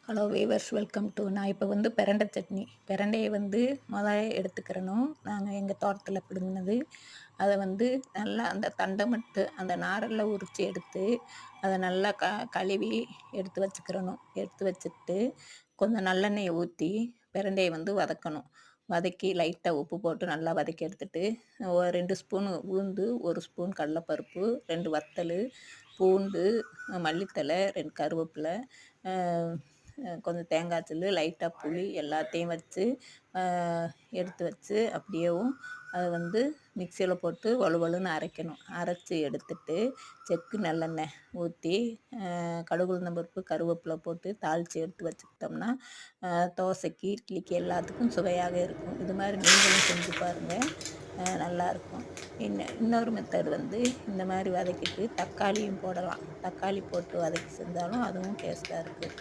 Hello viewers, welcome to. நான் இப்போ வந்து பிரண்டை சட்னி. பிரண்டையை வந்து எடுத்துக்கிறணும். நாங்கள் எங்கள் தோட்டத்தில் பிடுங்கினது. அதை வந்து நல்லா அந்த தண்டை மட்டும் அந்த நாரெல்லாம் உரித்து எடுத்து அதை நல்லா கழுவி எடுத்து வச்சுக்கிறணும். எடுத்து வச்சுட்டு கொஞ்சம் நல்லெண்ணெயை ஊற்றி பிரண்டையை வந்து வதக்கணும். வதக்கி லைட்டாக உப்பு போட்டு நல்லா வதக்கி எடுத்துட்டு 2 ஸ்பூன் உளுந்து, 1 ஸ்பூன் கடலைப்பருப்பு, 2 வத்தல், பூண்டு, மல்லித்தழை, 2 கருவேப்பிலை, கொஞ்சம் தேங்காய் தூள், லைட்டாக புளி எல்லாத்தையும் வச்சு எடுத்து வச்சு அப்படியேவும் அதை வந்து மிக்சியில் போட்டு வலுவலுன்னு அரைக்கணும். அரைச்சி எடுத்துட்டு செக்கு நல்லெண்ணெய் ஊற்றி கடுகு, உளுந்தம் பருப்பு, கருவேப்பிலை போட்டு தாளித்து எடுத்து வச்சுக்கிட்டோம்னா தோசைக்கு, இட்லிக்கு எல்லாத்துக்கும் சுவையாக இருக்கும். இது மாதிரி நீங்களும் செஞ்சு பாருங்கள், நல்லாயிருக்கும். இன்னொரு மெத்தட் வந்து இந்த மாதிரி வதக்கிட்டு தக்காளியும் போடலாம். தக்காளி போட்டு வதக்கி செஞ்சாலும் அதுவும் டேஸ்ட்டாக இருக்குது.